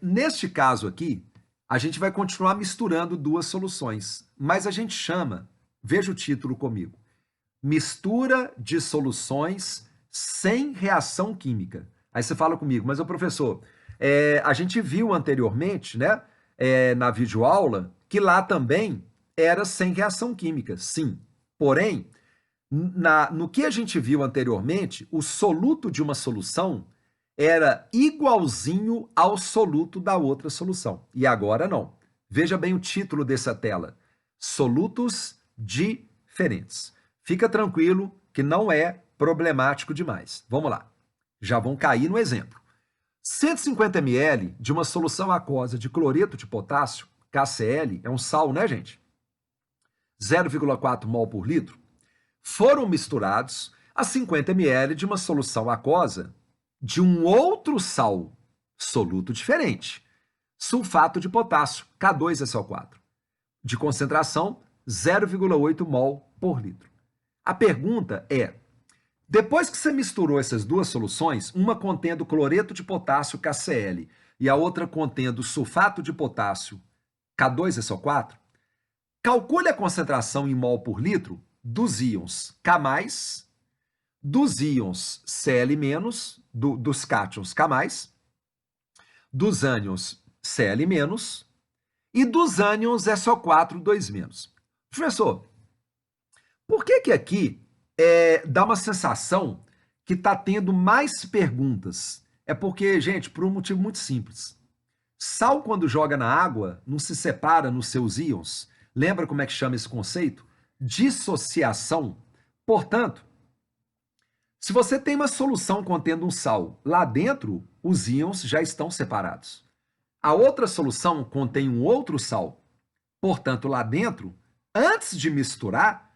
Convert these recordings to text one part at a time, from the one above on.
Neste caso aqui, a gente vai continuar misturando duas soluções, mas a gente chama, veja o título comigo, mistura de soluções sem reação química. Aí você fala comigo, mas o professor, a gente viu anteriormente, né, na videoaula, que lá também era sem reação química, sim. Porém, no que a gente viu anteriormente, o soluto de uma solução era igualzinho ao soluto da outra solução. E agora não. Veja bem o título dessa tela: solutos diferentes. Fica tranquilo que não é problemático demais. Vamos lá. Já vão cair no exemplo. 150 ml de uma solução aquosa de cloreto de potássio, KCl, é um sal, né, gente? 0,4 mol por litro, foram misturados a 50 ml de uma solução aquosa de um outro sal, soluto diferente, sulfato de potássio, K2SO4, de concentração 0,8 mol por litro. A pergunta é: depois que você misturou essas duas soluções, uma contendo cloreto de potássio, KCl, e a outra contendo sulfato de potássio, K2SO4, calcule a concentração em mol por litro dos íons K+, dos íons Cl-, dos cátions K+, dos ânions Cl- e dos ânions SO4 2-. Professor, por que aqui dá uma sensação que está tendo mais perguntas? É porque, gente, por um motivo muito simples. Sal, quando joga na água, não se separa nos seus íons. Lembra como é que chama esse conceito? Dissociação. Portanto, se você tem uma solução contendo um sal, lá dentro os íons já estão separados. A outra solução contém um outro sal. Portanto, lá dentro, antes de misturar,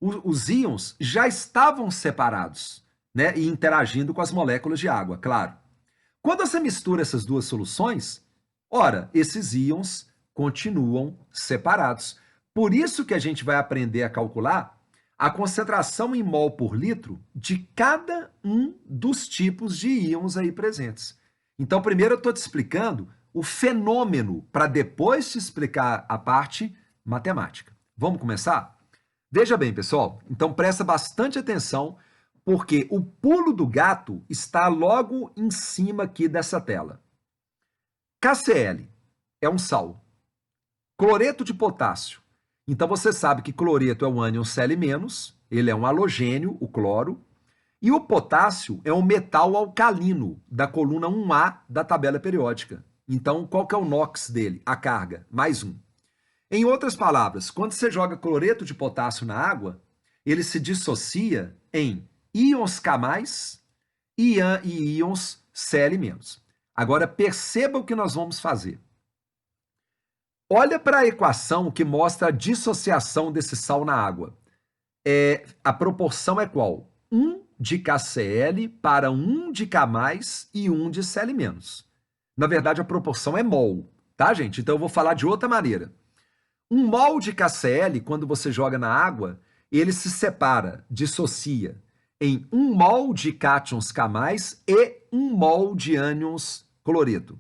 os íons já estavam separados, né, e interagindo com as moléculas de água, claro. Quando você mistura essas duas soluções, ora, esses íons continuam separados. Por isso que a gente vai aprender a calcular a concentração em mol por litro de cada um dos tipos de íons aí presentes. Então, primeiro eu estou te explicando o fenômeno para depois te explicar a parte matemática. Vamos começar? Veja bem, pessoal, então presta bastante atenção, porque o pulo do gato está logo em cima aqui dessa tela. KCl é um sal. Cloreto de potássio. Então você sabe que cloreto é o ânion Cl-, ele é um halogênio, o cloro, e o potássio é um metal alcalino da coluna 1A da tabela periódica. Então, qual que é o NOx dele? A carga, mais um. Em outras palavras, quando você joga cloreto de potássio na água, ele se dissocia em íons K+, e íons Cl-. Agora, perceba o que nós vamos fazer. Olha para a equação que mostra a dissociação desse sal na água. A proporção é qual? 1 de KCl para 1 de K+, e 1 de Cl-. Na verdade, a proporção é mol, tá, gente? Então, eu vou falar de outra maneira. 1 mol de KCl, quando você joga na água, ele se separa, dissocia, em 1 mol de cátions K+, e 1 mol de ânions cloreto.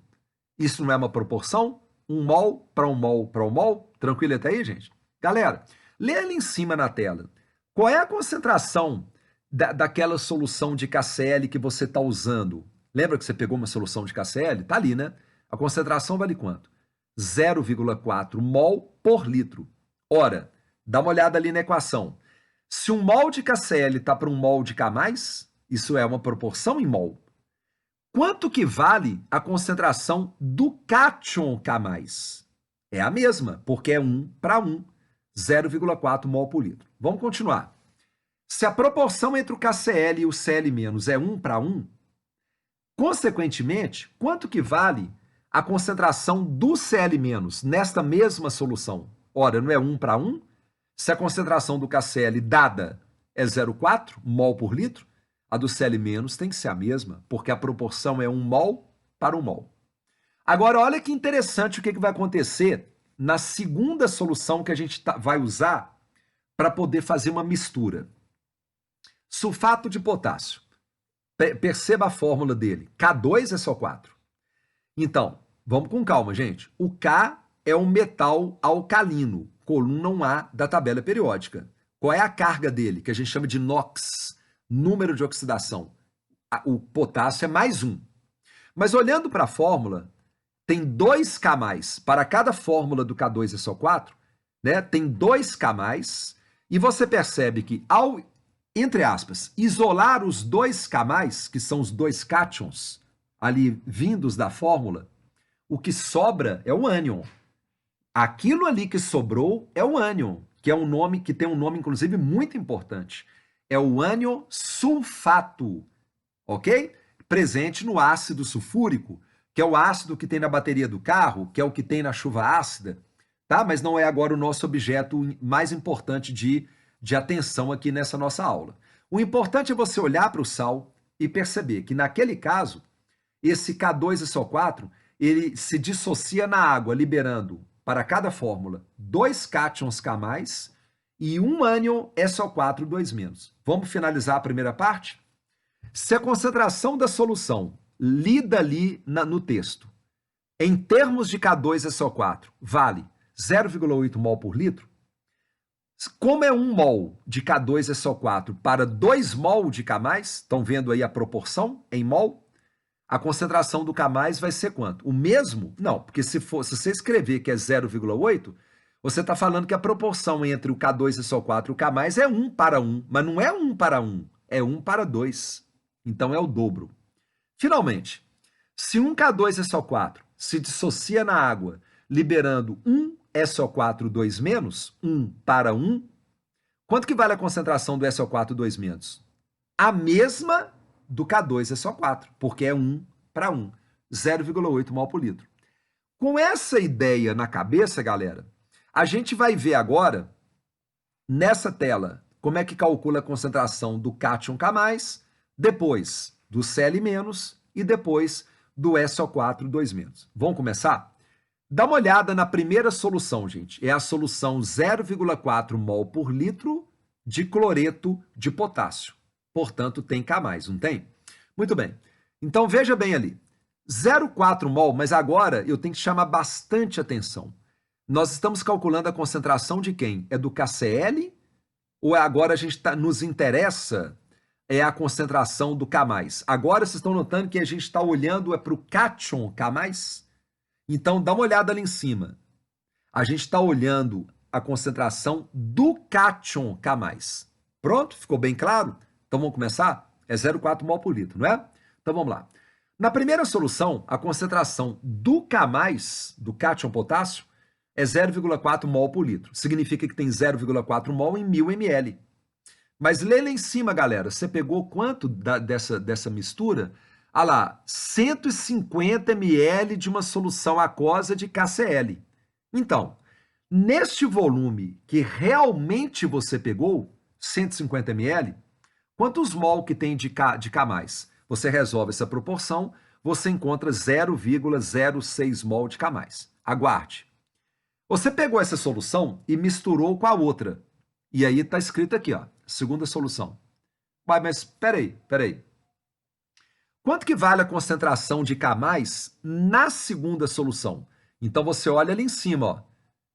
Isso não é uma proporção? 1 mol para 1 mol para 1 mol? Tranquilo até aí, gente? Galera, lê ali em cima na tela. Qual é a concentração daquela solução de KCl que você está usando? Lembra que você pegou uma solução de KCl? Está ali, né? A concentração vale quanto? 0,4 mol por litro. Ora, dá uma olhada ali na equação. Se 1 mol de KCl está para 1 mol de K+, isso é uma proporção em mol. Quanto que vale a concentração do cátion K+? É a mesma, porque é 1 para 1, 0,4 mol por litro. Vamos continuar. Se a proporção entre o KCl e o Cl- é 1 para 1, consequentemente, quanto que vale a concentração do Cl- nesta mesma solução? Ora, não é 1 para 1? Se a concentração do KCl dada é 0,4 mol por litro, a do Cl- tem que ser a mesma, porque a proporção é 1 mol para 1 mol. Agora, olha que interessante o que vai acontecer na segunda solução que a gente vai usar para poder fazer uma mistura. Sulfato de potássio. Perceba a fórmula dele, K2SO4. Então, vamos com calma, gente. O K é um metal alcalino, coluna 1A da tabela periódica. Qual é a carga dele, que a gente chama de NOx, número de oxidação? O potássio é mais 1. Mas olhando para a fórmula, tem 2K mais. Para cada fórmula do K2SO4, né, tem 2K mais, e você percebe que ao, entre aspas, isolar os 2K mais, que são os dois cátions ali vindos da fórmula, o que sobra é o ânion. Aquilo ali que sobrou é o ânion, que é um nome que tem um nome inclusive muito importante. É o ânion sulfato, ok? Presente no ácido sulfúrico, que é o ácido que tem na bateria do carro, que é o que tem na chuva ácida, tá? Mas não é agora o nosso objeto mais importante de atenção aqui nessa nossa aula. O importante é você olhar para o sal e perceber que, naquele caso, esse K2SO4, ele se dissocia na água, liberando, para cada fórmula, 2 cátions K+, e um ânion SO4 2-. Vamos finalizar a primeira parte? Se a concentração da solução, lida ali no texto, em termos de K2SO4, vale 0,8 mol por litro, como é 1 mol de K2SO4 para 2 mol de K+, estão vendo aí a proporção em mol? A concentração do K+, vai ser quanto? O mesmo? Não, porque se você escrever que é 0,8, você está falando que a proporção entre o K2SO4 e o K+, é 1 para 1, mas não é 1 para 1, é 1 para 2. Então é o dobro. Finalmente, se um K2SO4 se dissocia na água, liberando um SO4 2-, 1 para 1, quanto que vale a concentração do SO4 2-? A mesma do K2SO4, porque é 1 para 1, 0,8 mol por litro. Com essa ideia na cabeça, galera, a gente vai ver agora, nessa tela, como é que calcula a concentração do cátion K+, depois do Cl- e depois do SO4 2-. Vamos começar? Dá uma olhada na primeira solução, gente. É a solução 0,4 mol por litro de cloreto de potássio. Portanto, tem K+, não tem? Muito bem. Então, veja bem ali. 0,4 mol, mas agora eu tenho que chamar bastante atenção. Nós estamos calculando a concentração de quem? É do KCl? Ou agora a gente nos interessa é a concentração do K+? Agora vocês estão notando que a gente está olhando para o cátion K+? Então, dá uma olhada ali em cima. A gente está olhando a concentração do cátion K+. Pronto? Ficou bem claro? Então, vamos começar? É 0,4 mol por litro, não é? Então, vamos lá. Na primeira solução, a concentração do K+, do cátion potássio, é 0,4 mol por litro. Significa que tem 0,4 mol em 1.000 ml. Mas lê lá em cima, galera. Você pegou quanto dessa mistura? Ah lá, 150 ml de uma solução aquosa de KCl. Então, neste volume que realmente você pegou, 150 ml, quantos mol que tem de K+? Você resolve essa proporção, você encontra 0,06 mol de K+. Aguarde. Você pegou essa solução e misturou com a outra. E aí está escrito aqui, ó, segunda solução. Mas peraí. Quanto que vale a concentração de K+ na segunda solução? Então você olha ali em cima, ó.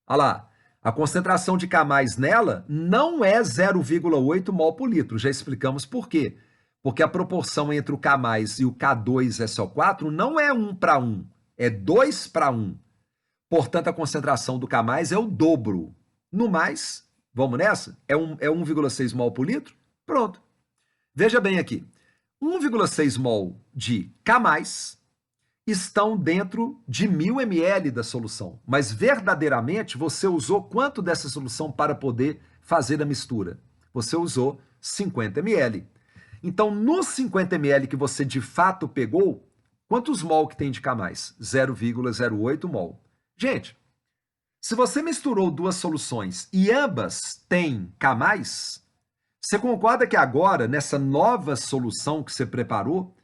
Olha lá, a concentração de K+ nela não é 0,8 mol por litro. Já explicamos por quê. Porque a proporção entre o K+ e o K2SO4 não é 1 para 1, é 2 para 1. Portanto, a concentração do K+ é o dobro. No mais, vamos nessa? É 1,6 mol por litro? Pronto. Veja bem aqui. 1,6 mol de K+ estão dentro de 1.000 ml da solução. Mas, verdadeiramente, você usou quanto dessa solução para poder fazer a mistura? Você usou 50 ml. Então, nos 50 ml que você de fato pegou, quantos mol que tem de K+? 0,08 mol. Gente, se você misturou duas soluções e ambas têm K+, você concorda que agora, nessa nova solução que você preparou,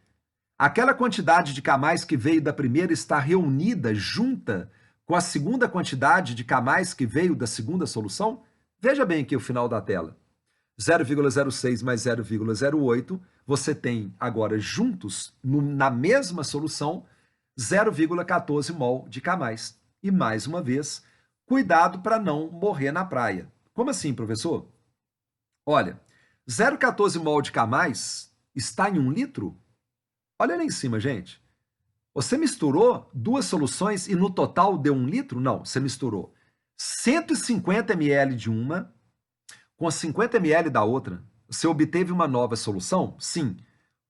aquela quantidade de K+ que veio da primeira está reunida, junta, com a segunda quantidade de K+ que veio da segunda solução? Veja bem aqui o final da tela. 0,06 mais 0,08, você tem agora juntos, na mesma solução, 0,14 mol de K+. E, mais uma vez, cuidado para não morrer na praia. Como assim, professor? Olha, 0,14 mol de K+, está em 1 litro? Olha lá em cima, gente. Você misturou duas soluções e no total deu 1 litro? Não, você misturou 150 ml de uma com 50 ml da outra. Você obteve uma nova solução? Sim.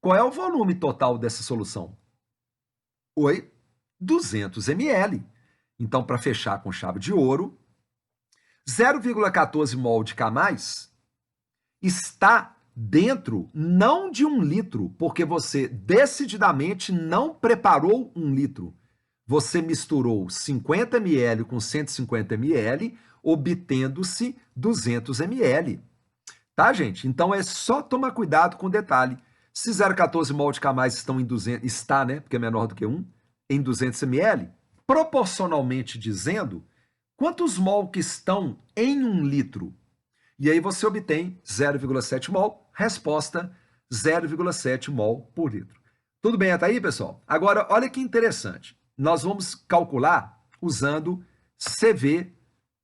Qual é o volume total dessa solução? Oi? 200 ml. Então, para fechar com chave de ouro, 0,14 mol de K+, está dentro não de 1 litro, porque você decididamente não preparou 1 litro. Você misturou 50 ml com 150 ml, obtendo-se 200 ml. Tá, gente? Então é só tomar cuidado com o detalhe. Se 0,14 mol de K+ estão em 200, está, né, porque é menor do que 1, em 200 ml, proporcionalmente dizendo, quantos mol que estão em 1 litro? E aí você obtém 0,7 mol, resposta 0,7 mol por litro. Tudo bem até aí, pessoal? Agora, olha que interessante. Nós vamos calcular usando CV.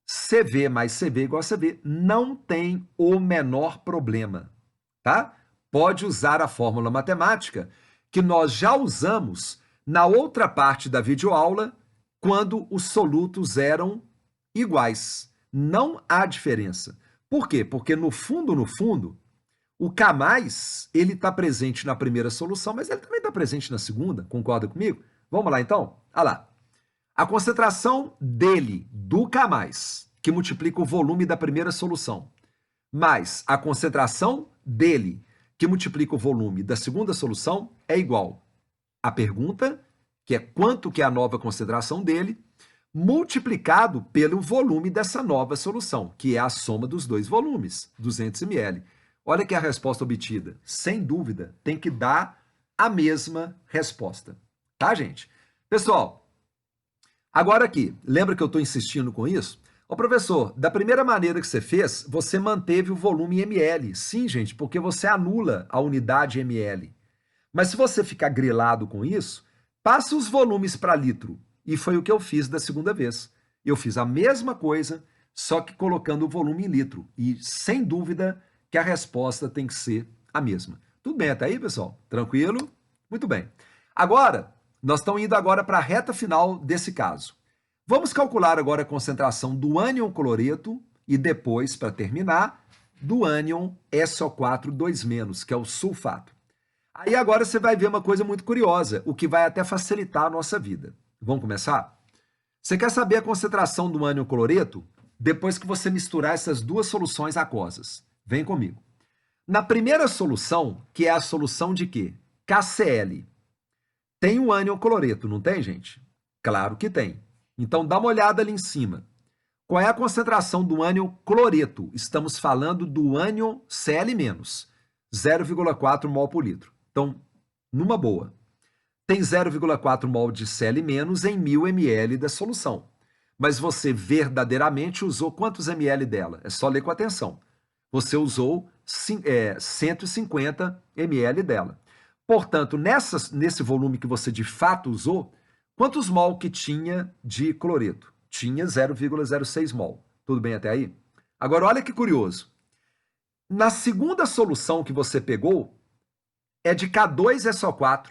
CV mais CV igual a CV. Não tem o menor problema, tá? Pode usar a fórmula matemática que nós já usamos na outra parte da videoaula quando os solutos eram iguais. Não há diferença. Por quê? Porque no fundo, o K+, ele está presente na primeira solução, mas ele também está presente na segunda, concorda comigo? Vamos lá, então? Olha lá. A concentração dele, do K+, que multiplica o volume da primeira solução, mais a concentração dele, que multiplica o volume da segunda solução, é igual à pergunta, que é quanto que é a nova concentração dele, multiplicado pelo volume dessa nova solução, que é a soma dos dois volumes, 200 ml. Olha que a resposta obtida, sem dúvida, tem que dar a mesma resposta. Tá, gente? Pessoal, agora aqui, lembra que eu estou insistindo com isso? Ô, professor, da primeira maneira que você fez, você manteve o volume em ml. Sim, gente, porque você anula a unidade ml. Mas se você ficar grilado com isso, passa os volumes para litro. E foi o que eu fiz da segunda vez. Eu fiz a mesma coisa, só que colocando o volume em litro. E, sem dúvida, que a resposta tem que ser a mesma. Tudo bem até aí, pessoal? Tranquilo? Muito bem. Agora, nós estamos indo agora para a reta final desse caso. Vamos calcular agora a concentração do ânion cloreto e depois, para terminar, do ânion SO4 2-, que é o sulfato. Aí agora você vai ver uma coisa muito curiosa, o que vai até facilitar a nossa vida. Vamos começar? Você quer saber a concentração do ânion cloreto depois que você misturar essas duas soluções aquosas? Vem comigo. Na primeira solução, que é a solução de quê? KCl. Tem o ânion cloreto, não tem, gente? Claro que tem. Então dá uma olhada ali em cima. Qual é a concentração do ânion cloreto? Estamos falando do ânion Cl-, 0,4 mol por litro. Então, numa boa, tem 0,4 mol de Cl- em 1.000 ml da solução. Mas você verdadeiramente usou quantos ml dela? É só ler com atenção. Você usou 150 ml dela. Portanto, nesse volume que você de fato usou, quantos mol que tinha de cloreto? Tinha 0,06 mol. Tudo bem até aí? Agora, olha que curioso. Na segunda solução que você pegou, é de K2SO4.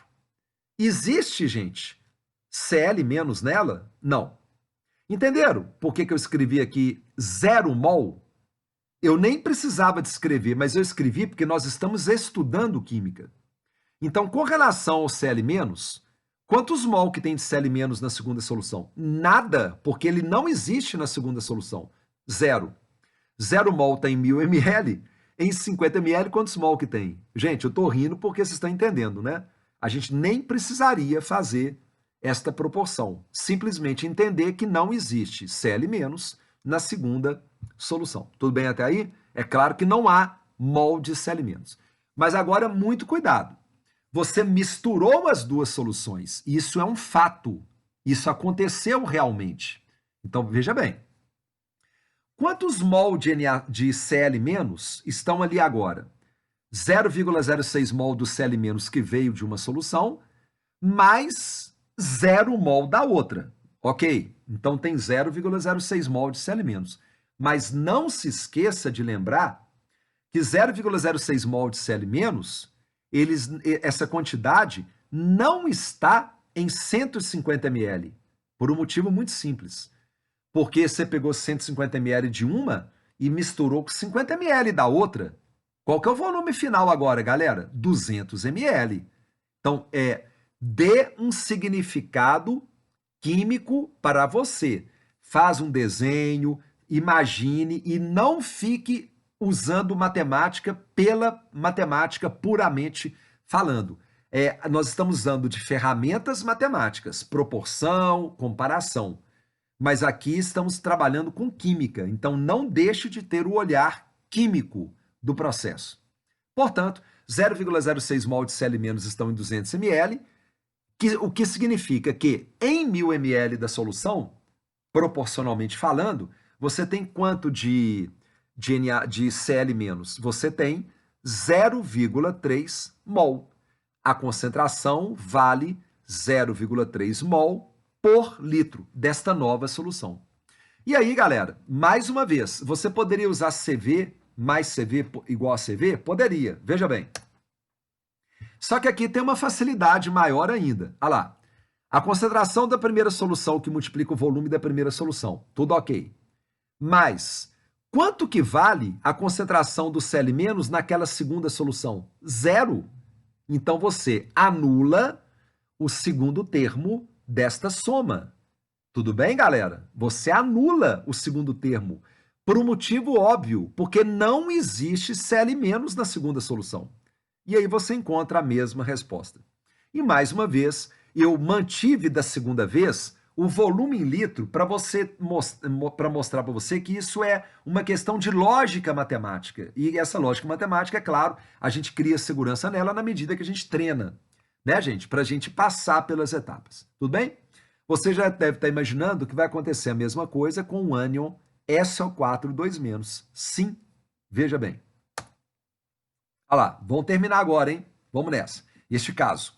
Existe, gente, Cl- nela? Não. Entenderam por que eu escrevi aqui 0 mol? Eu nem precisava de escrever, mas eu escrevi porque nós estamos estudando química. Então, com relação ao Cl-, quantos mol que tem de Cl- na segunda solução? Nada, porque ele não existe na segunda solução. 0. 0 mol está em 1.000 ml. Em 50 ml, quantos mol que tem? Gente, eu estou rindo porque vocês estão entendendo, né? A gente nem precisaria fazer esta proporção. Simplesmente entender que não existe Cl- na segunda solução. Tudo bem até aí? É claro que não há mol de Cl-. Mas agora, muito cuidado. Você misturou as duas soluções. Isso é um fato. Isso aconteceu realmente. Então, veja bem. Quantos mol de Cl- estão ali agora? 0,06 mol do Cl- que veio de uma solução, mais 0 mol da outra. Ok? Então tem 0,06 mol de Cl-. Mas não se esqueça de lembrar que 0,06 mol de Cl-, essa quantidade não está em 150 ml, por um motivo muito simples. Porque você pegou 150 ml de uma e misturou com 50 ml da outra. Qual que é o volume final agora, galera? 200 ml. Então, dê um significado químico para você. Faz um desenho, imagine e não fique usando matemática pela matemática puramente falando. Nós estamos usando de ferramentas matemáticas, proporção, comparação. Mas aqui estamos trabalhando com química, então não deixe de ter o olhar químico do processo. Portanto, 0,06 mol de Cl- estão em 200 ml, o que significa que em 1000 ml da solução, proporcionalmente falando, você tem quanto de Cl-? Você tem 0,3 mol. A concentração vale 0,3 mol por litro desta nova solução. E aí, galera, mais uma vez, você poderia usar CV mais CV igual a CV? Poderia, veja bem. Só que aqui tem uma facilidade maior ainda. Olha lá. A concentração da primeira solução que multiplica o volume da primeira solução. Tudo ok. Mas quanto que vale a concentração do Cl- naquela segunda solução? 0. Então você anula o segundo termo desta soma. Tudo bem, galera? Você anula o segundo termo por um motivo óbvio, porque não existe Cl- na segunda solução. E aí você encontra a mesma resposta. E mais uma vez, eu mantive da segunda vez o volume em litro para mostrar para você que isso é uma questão de lógica matemática. E essa lógica matemática, é claro, a gente cria segurança nela na medida que a gente treina, né, gente? Para a gente passar pelas etapas. Tudo bem? Você já deve estar imaginando que vai acontecer a mesma coisa com o ânion SO4 2-. Sim, veja bem. Olha lá, vamos terminar agora, hein? Vamos nessa. Este caso.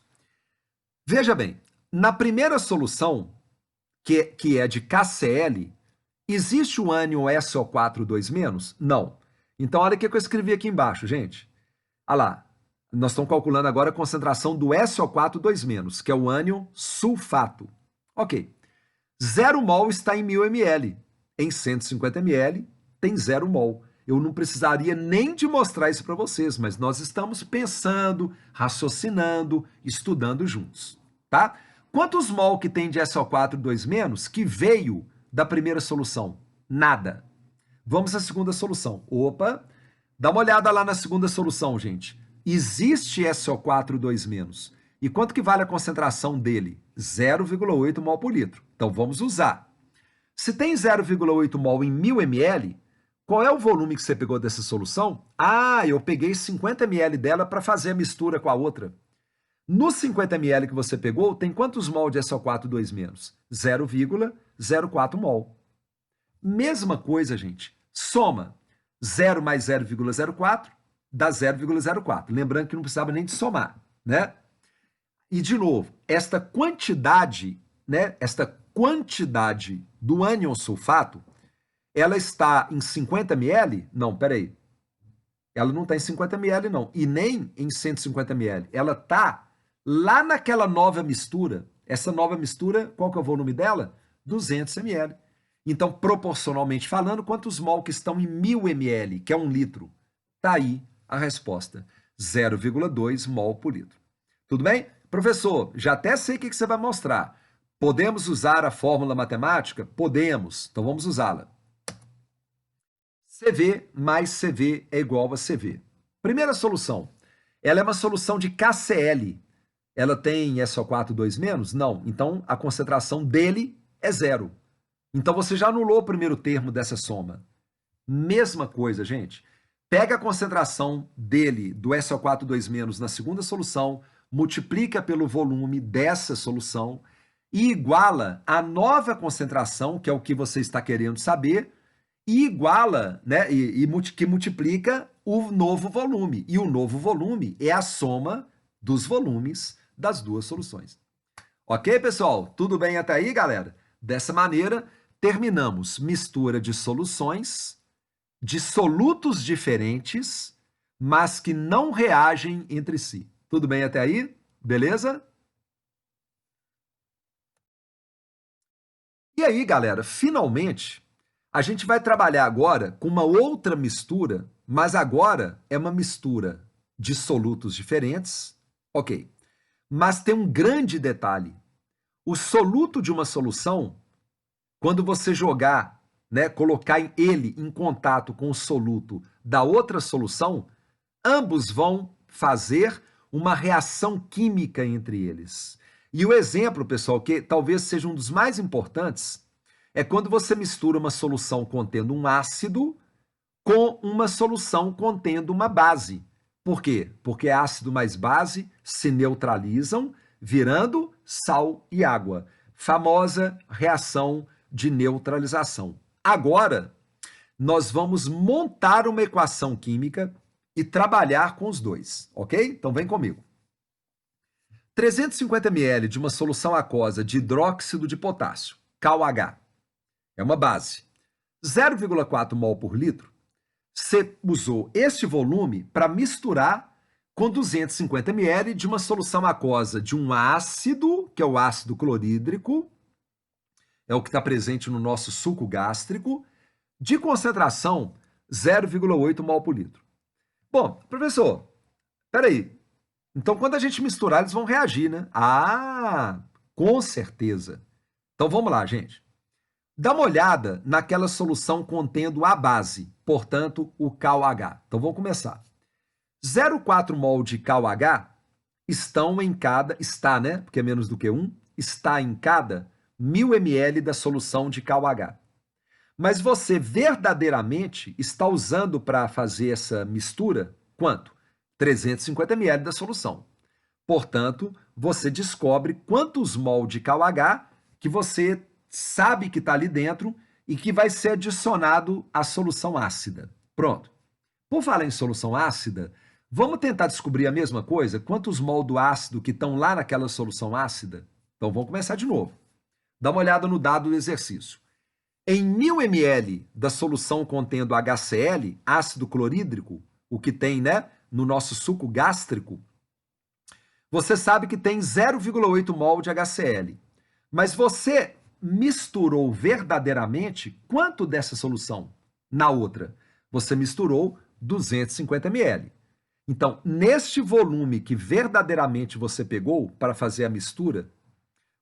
Veja bem, na primeira solução, que é de KCl, existe o ânion SO4 2-? Não. Então, olha o que eu escrevi aqui embaixo, gente. Olha lá, nós estamos calculando agora a concentração do SO4 2-, que é o ânion sulfato. Ok. 0 mol está em 1000 ml. Em 150 ml tem 0 mol. Eu não precisaria nem de mostrar isso para vocês, mas nós estamos pensando, raciocinando, estudando juntos, tá? Quantos mol que tem de SO4 2- que veio da primeira solução? Nada. Vamos à segunda solução. Opa, dá uma olhada lá na segunda solução, gente. Existe SO4 2-. E quanto que vale a concentração dele? 0,8 mol por litro. Então vamos usar. Se tem 0,8 mol em 1000 ml, qual é o volume que você pegou dessa solução? Ah, eu peguei 50 ml dela para fazer a mistura com a outra. Nos 50 ml que você pegou, tem quantos mol de SO4 2-? 0,04 mol. Mesma coisa, gente. Soma 0 mais 0,04 dá 0,04. Lembrando que não precisava nem de somar, né? E, de novo, esta quantidade, né? Esta quantidade do ânion sulfato, ela está em 50 ml? Não, peraí. Ela não está em 50 ml, não. E nem em 150 ml. Ela está lá naquela nova mistura. Essa nova mistura, qual que é o volume dela? 200 ml. Então, proporcionalmente falando, quantos mol que estão em 1000 ml, que é 1 litro? Está aí a resposta. 0,2 mol por litro. Tudo bem? Professor, já até sei o que você vai mostrar. Podemos usar a fórmula matemática? Podemos. Então, vamos usá-la. CV mais CV é igual a CV. Primeira solução. Ela é uma solução de KCl. Ela tem SO4 2-? Não. Então, a concentração dele é 0. Então, você já anulou o primeiro termo dessa soma. Mesma coisa, gente. Pega a concentração dele, do SO4 2-, na segunda solução, multiplica pelo volume dessa solução e iguala a nova concentração, que é o que você está querendo saber, e iguala, né, que multiplica o novo volume. E o novo volume é a soma dos volumes das duas soluções. Ok, pessoal? Tudo bem até aí, galera? Dessa maneira, terminamos mistura de soluções de solutos diferentes, mas que não reagem entre si. Tudo bem até aí? Beleza? E aí, galera, finalmente, a gente vai trabalhar agora com uma outra mistura, mas agora é uma mistura de solutos diferentes, ok. Mas tem um grande detalhe. O soluto de uma solução, quando você jogar, né, colocar ele em contato com o soluto da outra solução, ambos vão fazer uma reação química entre eles. E o exemplo, pessoal, que talvez seja um dos mais importantes, é quando você mistura uma solução contendo um ácido com uma solução contendo uma base. Por quê? Porque ácido mais base se neutralizam, virando sal e água. Famosa reação de neutralização. Agora, nós vamos montar uma equação química e trabalhar com os dois, ok? Então vem comigo. 350 ml de uma solução aquosa de hidróxido de potássio, KOH, é uma base. 0,4 mol por litro. Você usou este volume para misturar com 250 ml de uma solução aquosa de um ácido, que é o ácido clorídrico, é o que está presente no nosso suco gástrico, de concentração 0,8 mol por litro. Bom, professor, peraí. Então, quando a gente misturar, eles vão reagir, né? Ah, com certeza. Então, vamos lá, gente. Dá uma olhada naquela solução contendo a base, portanto, o KOH. Então, vamos começar. 0,4 mol de KOH estão em cada, está, né? Porque é menos do que 1, está em cada 1000 ml da solução de KOH. Mas você verdadeiramente está usando para fazer essa mistura quanto? 350 ml da solução. Portanto, você descobre quantos mol de KOH que você sabe que está ali dentro e que vai ser adicionado à solução ácida. Pronto. Por falar em solução ácida, vamos tentar descobrir a mesma coisa? Quantos mol do ácido que estão lá naquela solução ácida? Então, vamos começar de novo. Dá uma olhada no dado do exercício. Em 1000 ml da solução contendo HCl, ácido clorídrico, o que tem, né, no nosso suco gástrico, você sabe que tem 0,8 mol de HCl. Mas você misturou verdadeiramente quanto dessa solução na outra? Você misturou 250 ml. Então, neste volume que verdadeiramente você pegou para fazer a mistura,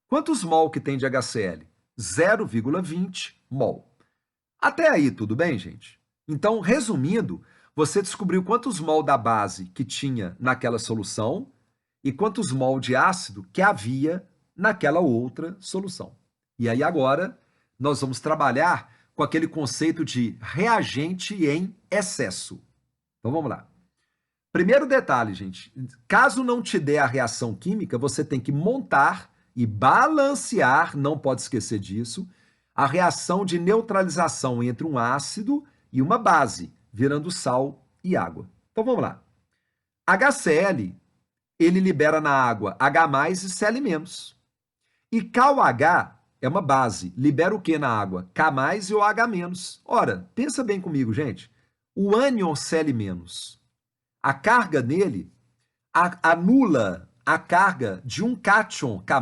quantos mol que tem de HCl? 0,20 mol. Até aí, tudo bem, gente? Então, resumindo, você descobriu quantos mol da base que tinha naquela solução e quantos mol de ácido que havia naquela outra solução. E aí agora nós vamos trabalhar com aquele conceito de reagente em excesso. Então vamos lá. Primeiro detalhe, gente, caso não te dê a reação química, você tem que montar e balancear, não pode esquecer disso, a reação de neutralização entre um ácido e uma base, virando sal e água. Então vamos lá. HCl, ele libera na água H+ e Cl-. E KOH é uma base, libera o que na água? K+ e o H-. Ora, pensa bem comigo, gente. O ânion Cl-, a carga nele anula a carga de um cátion K+.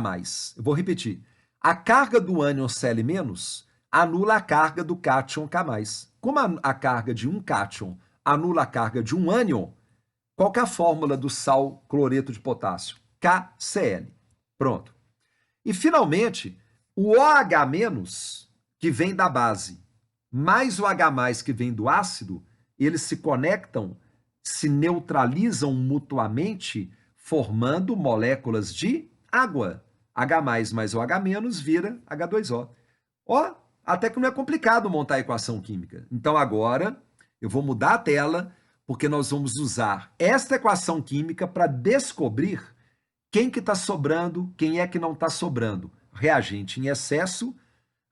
Eu vou repetir. A carga do ânion Cl- anula a carga do cátion K+. Como a carga de um cátion anula a carga de um ânion, qual que é a fórmula do sal cloreto de potássio? KCl. Pronto. E, finalmente, o OH- que vem da base, mais o H+ que vem do ácido, eles se conectam, se neutralizam mutuamente, formando moléculas de água. H+ mais OH- vira H2O. Ó, até que não é complicado montar a equação química. Então, agora, eu vou mudar a tela, porque nós vamos usar esta equação química para descobrir quem que está sobrando, quem é que não está sobrando. Reagente em excesso,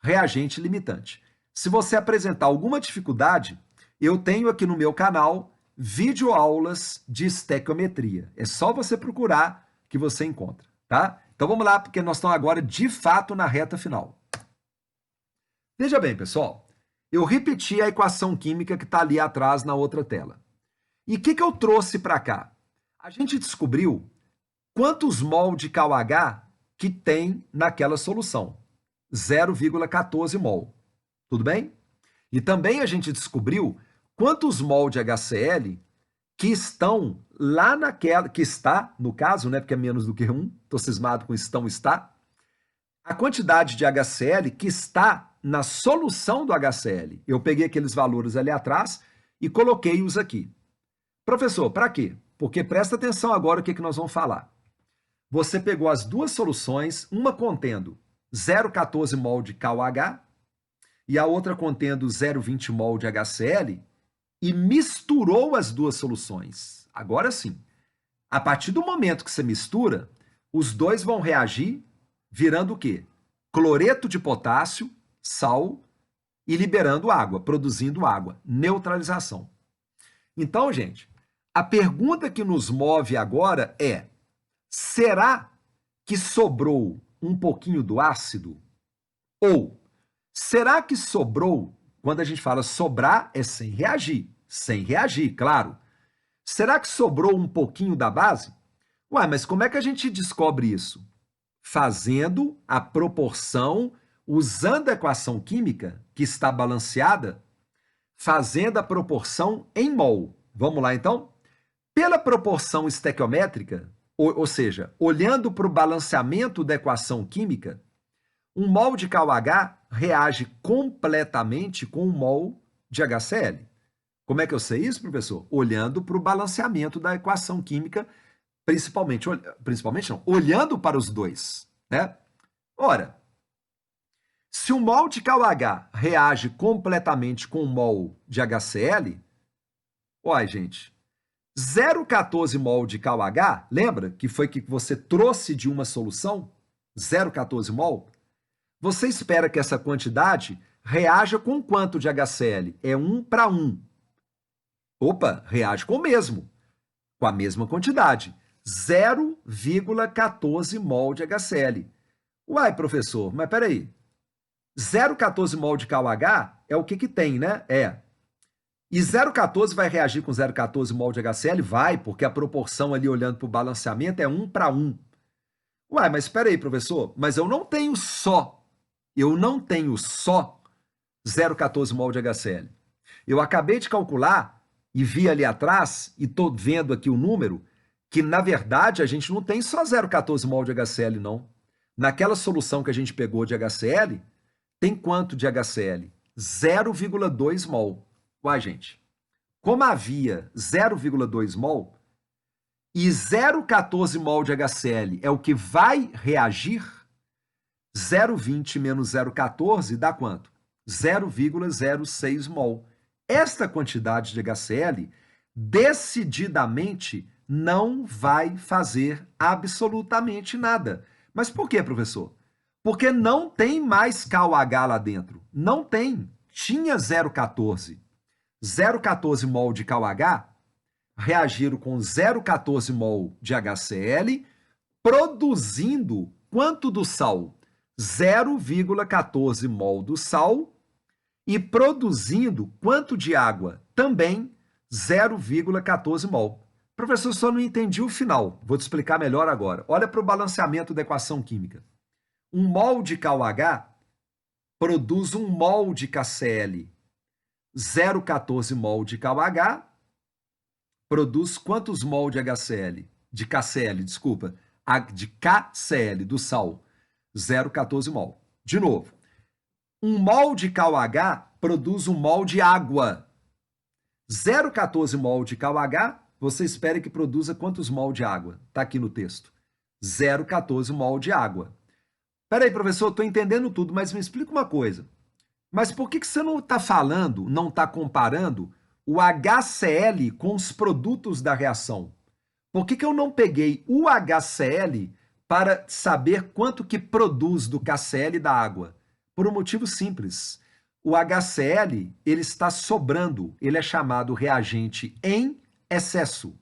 reagente limitante. Se você apresentar alguma dificuldade, eu tenho aqui no meu canal videoaulas de estequiometria. É só você procurar que você encontra, tá? Então, Então vamos lá, porque nós estamos agora de fato na reta final. Veja bem, pessoal, eu repeti a equação química que está ali atrás na outra tela. E o que eu trouxe para cá? A gente descobriu quantos mol de KOH que tem naquela solução. 0,14 mol. Tudo bem? E também a gente descobriu quantos mol de HCl que estão lá naquela, que está, no caso, né, porque é menos do que 1, estou cismado com estão, está, a quantidade de HCl que está na solução do HCl. Eu peguei aqueles valores ali atrás e coloquei-os aqui. Professor, para quê? Porque presta atenção agora o que nós vamos falar. Você pegou as duas soluções, uma contendo 0,14 mol de KOH e a outra contendo 0,20 mol de HCl e misturou as duas soluções. Agora sim, a partir do momento que você mistura, os dois vão reagir virando o quê? Cloreto de potássio, sal, e liberando água, produzindo água, neutralização. Então, gente, a pergunta que nos move agora é: será que sobrou um pouquinho do ácido? Ou será que sobrou, quando a gente fala sobrar, é sem reagir, claro. Será que sobrou um pouquinho da base? Ué, mas como é que a gente descobre isso? Fazendo a proporção, usando a equação química, que está balanceada, fazendo a proporção em mol. Vamos lá, então? Pela proporção estequiométrica, ou seja, olhando para o balanceamento da equação química, um mol de KOH reage completamente com um mol de HCl. Como é que eu sei isso, professor? Olhando para o balanceamento da equação química, principalmente não, olhando para os dois, né? Ora, se um mol de KOH reage completamente com um mol de HCl, olha, gente, 0,14 mol de KOH, lembra que foi que você trouxe de uma solução? 0,14 mol? Você espera que essa quantidade reaja com quanto de HCl? É 1 para 1. Opa, reage com o mesmo, com a mesma quantidade. 0,14 mol de HCl. Uai, professor, mas peraí. 0,14 mol de KOH é o que tem, né? E 0,14 vai reagir com 0,14 mol de HCl? Vai, porque a proporção ali, olhando para o balanceamento, é 1 para 1. Uai, mas espera aí, professor, mas eu não tenho só 0,14 mol de HCl. Eu acabei de calcular e vi ali atrás, e estou vendo aqui o número, que na verdade a gente não tem só 0,14 mol de HCl, não. Naquela solução que a gente pegou de HCl, tem quanto de HCl? 0,2 mol. Uai, gente, como havia 0,2 mol e 0,14 mol de HCl é o que vai reagir, 0,20 menos 0,14 dá quanto? 0,06 mol. Esta quantidade de HCl decididamente não vai fazer absolutamente nada. Mas por quê, professor? Porque não tem mais KOH lá dentro. Não tem. Tinha 0,14. 0,14 mol de KOH reagiram com 0,14 mol de HCl, produzindo quanto do sal? 0,14 mol do sal e produzindo quanto de água? Também 0,14 mol. Professor, só não entendi o final. Vou te explicar melhor agora. Olha para o balanceamento da equação química. Um mol de KOH produz 1 mol de KCl. 0,14 mol de KOH produz quantos mol de HCl? De KCl, desculpa. De KCl, do sal. 0,14 mol. De novo. 1 mol de KOH produz 1 mol de água. 0,14 mol de KOH, você espera que produza quantos mol de água? Está aqui no texto. 0,14 mol de água. Peraí, professor, estou entendendo tudo, mas me explica uma coisa. Mas por que você não está falando, não está comparando o HCl com os produtos da reação? Por que eu não peguei o HCl para saber quanto que produz do KCl da água? Por um motivo simples. O HCl, ele está sobrando, ele é chamado reagente em excesso.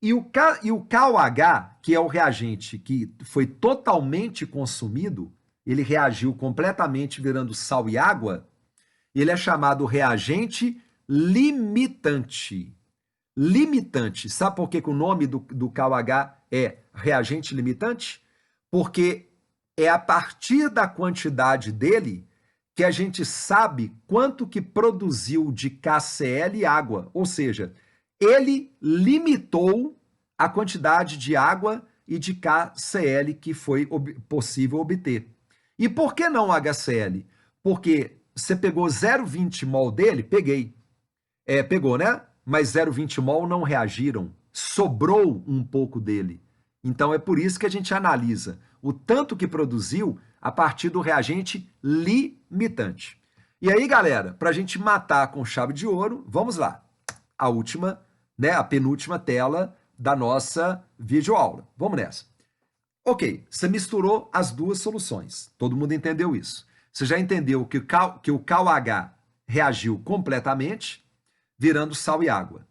E o KOH, que é o reagente que foi totalmente consumido, ele reagiu completamente virando sal e água, ele é chamado reagente limitante. Limitante. Sabe por que, que o nome do KOH é reagente limitante? Porque é a partir da quantidade dele que a gente sabe quanto que produziu de KCl e água. Ou seja, ele limitou a quantidade de água e de KCl que foi possível obter. E por que não HCl? Porque você pegou 0,20 mol dele? Peguei. Pegou, né? Mas 0,20 mol não reagiram. Sobrou um pouco dele. Então é por isso que a gente analisa o tanto que produziu a partir do reagente limitante. E aí, galera, para a gente matar com chave de ouro, vamos lá. A última, né, a penúltima tela da nossa videoaula. Vamos nessa. Ok, você misturou as duas soluções. Todo mundo entendeu isso. Você já entendeu que o KOH reagiu completamente, virando sal e água.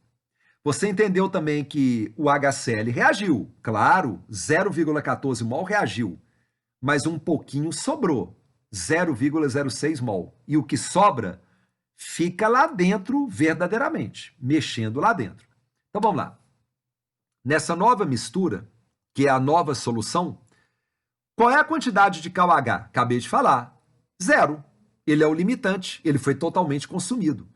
Você entendeu também que o HCl reagiu, claro, 0,14 mol reagiu, mas um pouquinho sobrou, 0,06 mol. E o que sobra fica lá dentro verdadeiramente, mexendo lá dentro. Então vamos lá. Nessa nova mistura, que é a nova solução, qual é a quantidade de KOH? Acabei de falar, 0. Ele é o limitante, ele foi totalmente consumido.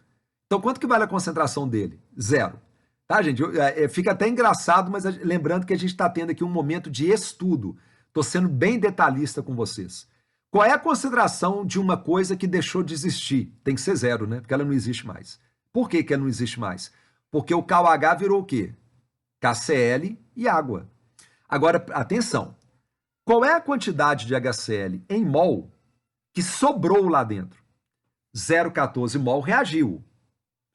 Então, quanto que vale a concentração dele? 0. Tá, gente? Fica até engraçado, mas lembrando que a gente está tendo aqui um momento de estudo. Estou sendo bem detalhista com vocês. Qual é a concentração de uma coisa que deixou de existir? Tem que ser 0, né? Porque ela não existe mais. Por que ela não existe mais? Porque o KOH virou o quê? KCl e água. Agora, atenção. Qual é a quantidade de HCl em mol que sobrou lá dentro? 0,14 mol reagiu.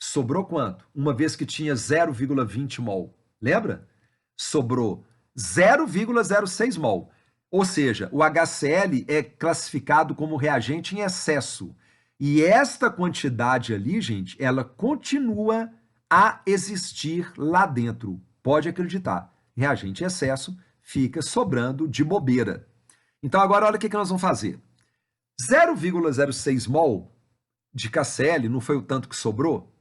Sobrou quanto? Uma vez que tinha 0,20 mol. Lembra? Sobrou 0,06 mol. Ou seja, o HCl é classificado como reagente em excesso. E esta quantidade ali, gente, ela continua a existir lá dentro. Pode acreditar. Reagente em excesso fica sobrando de bobeira. Então agora olha o que nós vamos fazer. 0,06 mol de KCl, não foi o tanto que sobrou?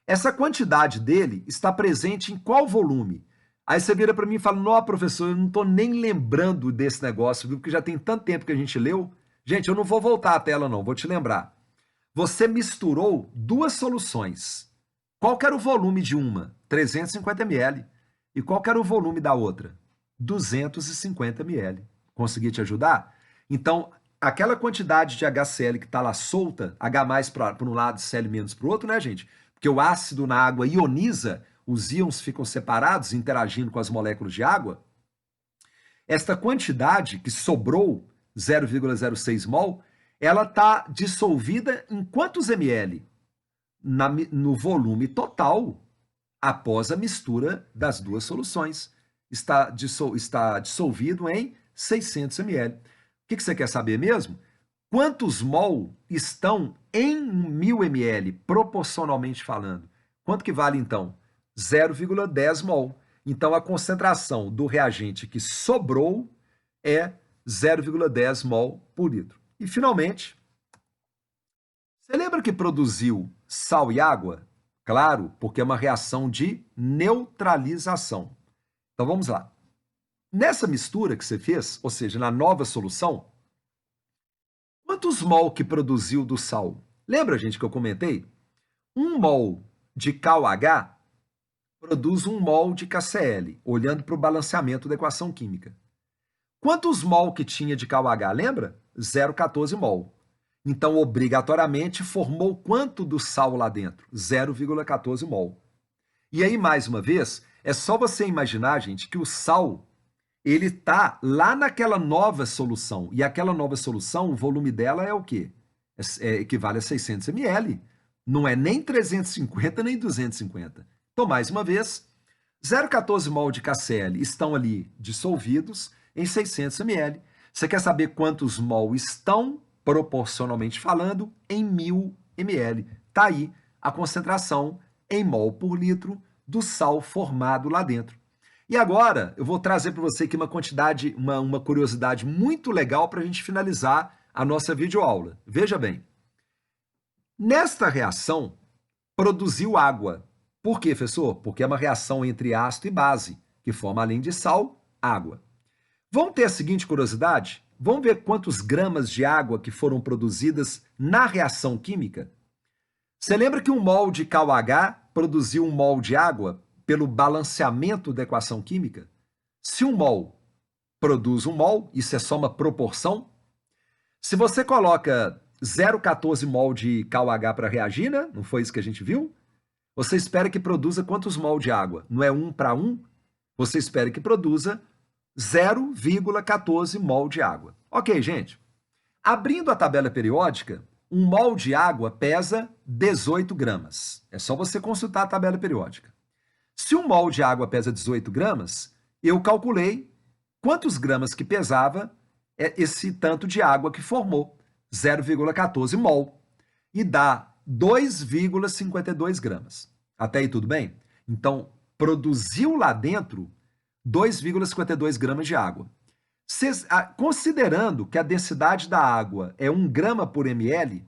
Essa quantidade dele está presente em qual volume? Aí você vira para mim e fala, não, professor, eu não estou nem lembrando desse negócio, viu? Porque já tem tanto tempo que a gente leu. Gente, eu não vou voltar à tela não, vou te lembrar. Você misturou duas soluções. Qual que era o volume de uma? 350 ml. E qual que era o volume da outra? 250 ml. Consegui te ajudar? Então, aquela quantidade de HCl que está lá solta, H mais para um lado e Cl menos para o outro, né, gente? Porque o ácido na água ioniza, os íons ficam separados, interagindo com as moléculas de água. Esta quantidade que sobrou, 0,06 mol, ela está dissolvida em quantos ml? No volume total, após a mistura das duas soluções. Está dissolvido em 600 ml. O que você quer saber mesmo? Quantos mol estão em 1000 ml, proporcionalmente falando? Quanto que vale, então? 0,10 mol. Então, a concentração do reagente que sobrou é 0,10 mol por litro. E, finalmente, você lembra que produziu sal e água? Claro, porque é uma reação de neutralização. Então, vamos lá. Nessa mistura que você fez, ou seja, na nova solução, quantos mol que produziu do sal? Lembra, gente, que eu comentei? 1 mol de KOH produz 1 mol de KCl, olhando para o balanceamento da equação química. Quantos mol que tinha de KOH, lembra? 0,14 mol. Então, obrigatoriamente, formou quanto do sal lá dentro? 0,14 mol. E aí, mais uma vez, é só você imaginar, gente, que o sal ele está lá naquela nova solução. E aquela nova solução, o volume dela é o quê? Equivale a 600 ml. Não é nem 350 nem 250. Então, mais uma vez, 0,14 mol de KCl estão ali dissolvidos em 600 ml. Você quer saber quantos mol estão, proporcionalmente falando, em 1000 ml? Está aí a concentração em mol por litro do sal formado lá dentro. E agora eu vou trazer para você aqui uma curiosidade muito legal para a gente finalizar a nossa videoaula. Veja bem, nesta reação produziu água. Por quê, professor? Porque é uma reação entre ácido e base, que forma, além de sal, água. Vamos ter a seguinte curiosidade? Vamos ver quantos gramas de água que foram produzidas na reação química? Você lembra que um mol de KOH produziu um mol de água pelo balanceamento da equação química? Se um mol produz um mol, isso é só uma proporção. Se você coloca 0,14 mol de KOH para reagir, né? Não foi isso que a gente viu? Você espera que produza quantos mol de água? Não é 1 para 1? Você espera que produza 0,14 mol de água. Ok, gente. Abrindo a tabela periódica, um mol de água pesa 18 gramas. É só você consultar a tabela periódica. Se um mol de água pesa 18 gramas, eu calculei quantos gramas que pesava esse tanto de água que formou, 0,14 mol, e dá 2,52 gramas. Até aí tudo bem? Então, produziu lá dentro 2,52 gramas de água. Considerando que a densidade da água é 1 grama por ml,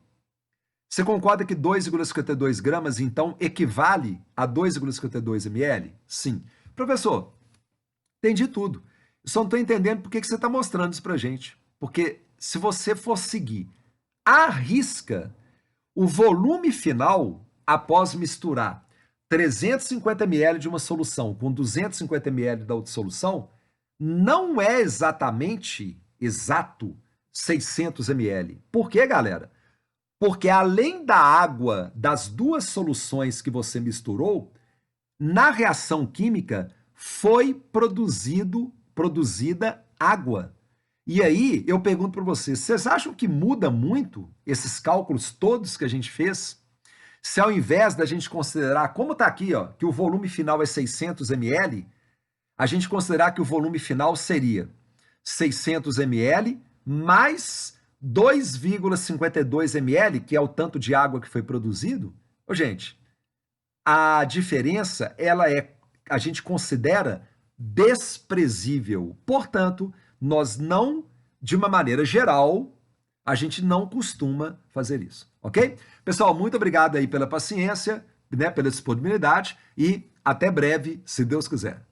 você concorda que 2,52 gramas, então, equivale a 2,52 ml? Sim. Professor, entendi tudo. Eu só não estou entendendo por que você está mostrando isso para a gente. Porque se você for seguir à risca, o volume final, após misturar 350 ml de uma solução com 250 ml da outra solução, não é exatamente exato 600 ml. Por quê, galera? Porque além da água das duas soluções que você misturou, na reação química foi produzida água. E aí eu pergunto para vocês, vocês acham que muda muito esses cálculos todos que a gente fez? Se ao invés da gente considerar, como está aqui, ó, que o volume final é 600 ml, a gente considerar que o volume final seria 600 ml mais 2,52 ml, que é o tanto de água que foi produzido. Ô, gente, a diferença, a gente considera desprezível. Portanto, nós não, de uma maneira geral, a gente não costuma fazer isso, ok? Pessoal, muito obrigado aí pela paciência, né, pela disponibilidade e até breve, se Deus quiser.